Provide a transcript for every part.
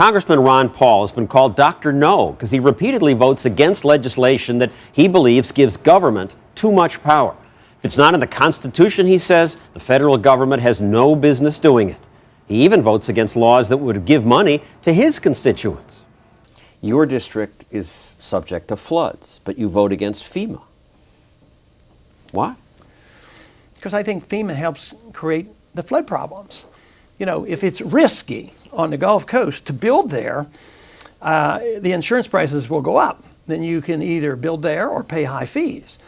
Congressman Ron Paul has been called Dr. No because he repeatedly votes against legislation that he believes gives government too much power. If it's not in the Constitution, he says, the federal government has no business doing it. He even votes against laws that would give money to his constituents. Your district is subject to floods, but you vote against FEMA. Why? Because I think FEMA helps create the flood problems. You know, if it's risky on the Gulf Coast to build there, the insurance prices will go up. Then you can either build there or pay high fees.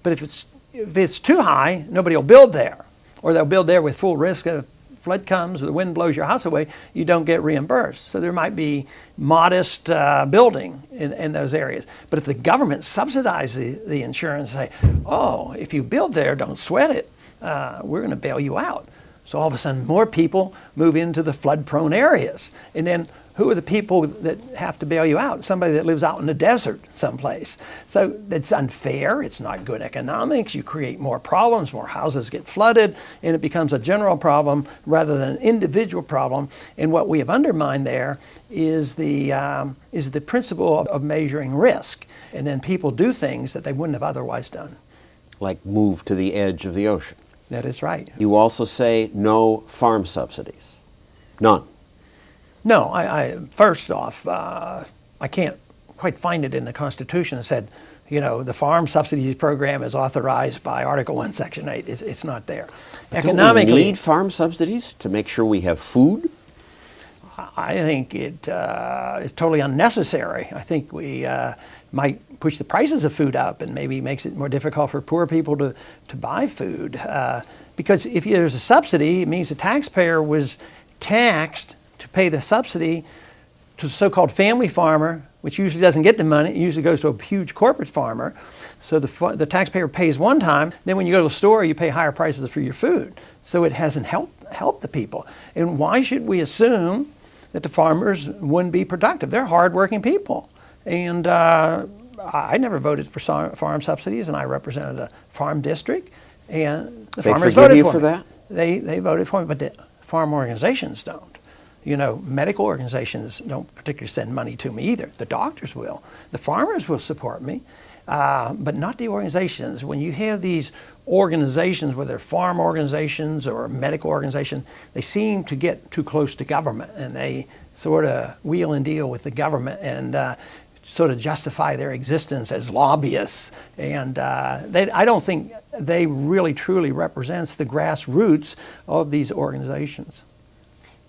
But if it's too high, nobody will build there. Or they'll build there with full risk of flood comes or the wind blows your house away, you don't get reimbursed. So there might be modest building in those areas. But if the government subsidizes the insurance and say, oh, if you build there, don't sweat it, we're going to bail you out. So all of a sudden more people move into the flood-prone areas. And then who are the people that have to bail you out? Somebody that lives out in the desert someplace. So it's unfair. It's not good economics. You create more problems. More houses get flooded, and it becomes a general problem rather than an individual problem. And what we have undermined there is the principle of measuring risk. And then people do things that they wouldn't have otherwise done. Like move to the edge of the ocean. That is right. You also say no farm subsidies. None. No, first off, I can't quite find it in the Constitution that said, you know, the farm subsidies program is authorized by Article 1, Section 8. It's not there. But economically, don't we need farm subsidies to make sure we have food? I think it is totally unnecessary. I think we might push the prices of food up and maybe makes it more difficult for poor people to buy food. Because if there's a subsidy, it means the taxpayer was taxed to pay the subsidy to the so-called family farmer, which usually doesn't get the money. It usually goes to a huge corporate farmer. So the taxpayer pays one time, then when you go to the store, you pay higher prices for your food. So it hasn't helped the people. And why should we assume that the farmers wouldn't be productive? They're hardworking people. And I never voted for farm subsidies, and I represented a farm district, and the farmers voted for me. That? They voted for me, but the farm organizations don't. You know, medical organizations don't particularly send money to me either. The doctors will. The farmers will support me, but not the organizations. When you have these organizations, whether they're farm organizations or medical organizations, they seem to get too close to government, and they sort of wheel and deal with the government and sort of justify their existence as lobbyists. And I don't think they really truly represents the grassroots of these organizations.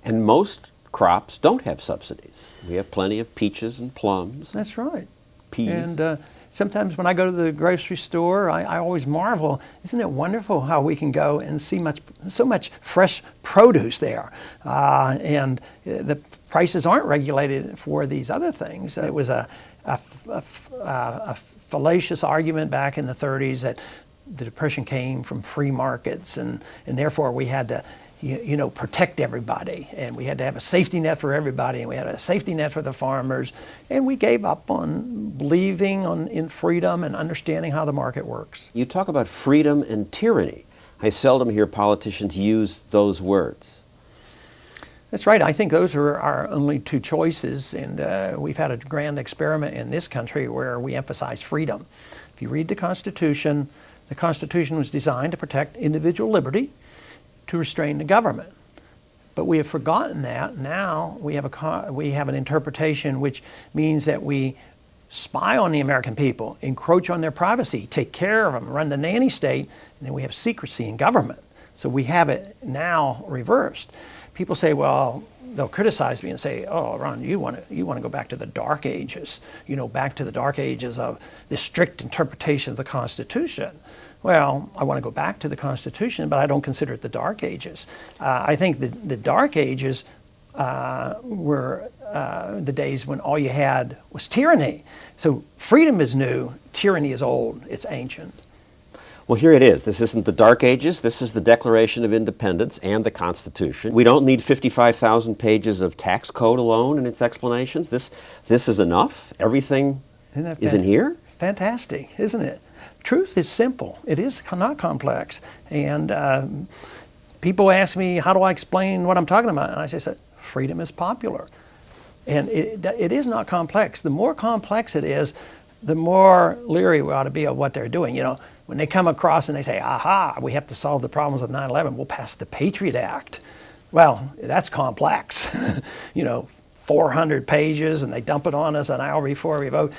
And most crops don't have subsidies. We have plenty of peaches and plums. That's right. Peas. And sometimes when I go to the grocery store, I always marvel, isn't it wonderful how we can go and see so much fresh produce there? And the prices aren't regulated for these other things. It was a fallacious argument back in the 30s that the Depression came from free markets, and therefore we had to protect everybody, and we had to have a safety net for everybody, and we had a safety net for the farmers, and we gave up on believing in freedom and understanding how the market works. You talk about freedom and tyranny. I seldom hear politicians use those words. That's right. I think those are our only two choices, and we've had a grand experiment in this country where we emphasize freedom. If you read the Constitution was designed to protect individual liberty, to restrain the government. But we have forgotten that. Now we have an interpretation which means that we spy on the American people, encroach on their privacy, take care of them, run the nanny state, and then we have secrecy in government. So we have it now reversed. People say, well, they'll criticize me and say, oh, Ron, you want to go back to the dark ages, back to the dark ages of this strict interpretation of the Constitution. Well, I want to go back to the Constitution, but I don't consider it the Dark Ages. I think the Dark Ages were the days when all you had was tyranny. So freedom is new, tyranny is old, it's ancient. Well, here it is. This isn't the Dark Ages. This is the Declaration of Independence and the Constitution. We don't need 55,000 pages of tax code alone and its explanations. This is enough. Everything is in here. Fantastic, isn't it? Truth is simple. It is not complex. And people ask me, how do I explain what I'm talking about? And I say, freedom is popular. And it is not complex. The more complex it is, the more leery we ought to be of what they're doing. You know, when they come across and they say, aha, we have to solve the problems of 9/11, we'll pass the Patriot Act. Well, that's complex. 400 pages, and they dump it on us an hour before we vote.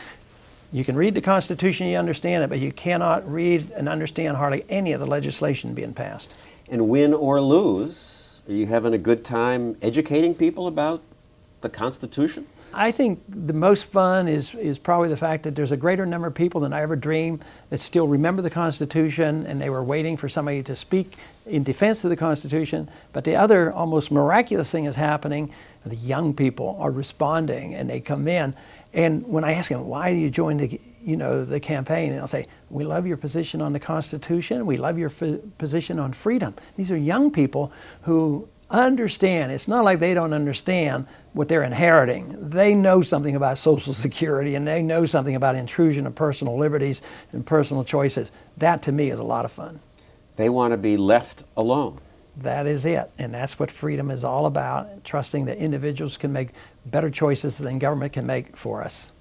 You can read the Constitution, you understand it, but you cannot read and understand hardly any of the legislation being passed. And win or lose, are you having a good time educating people about the Constitution? I think the most fun is probably the fact that there's a greater number of people than I ever dreamed that still remember the Constitution, and they were waiting for somebody to speak in defense of the Constitution. But the other almost miraculous thing is happening. The young people are responding, and they come in. And when I ask them, why do you join the campaign? And they'll say, we love your position on the Constitution. We love your position on freedom. These are young people who understand. It's not like they don't understand what they're inheriting. They know something about Social Security, and they know something about intrusion of personal liberties and personal choices. That, to me, is a lot of fun. They want to be left alone. That is it. And that's what freedom is all about, trusting that individuals can make better choices than government can make for us.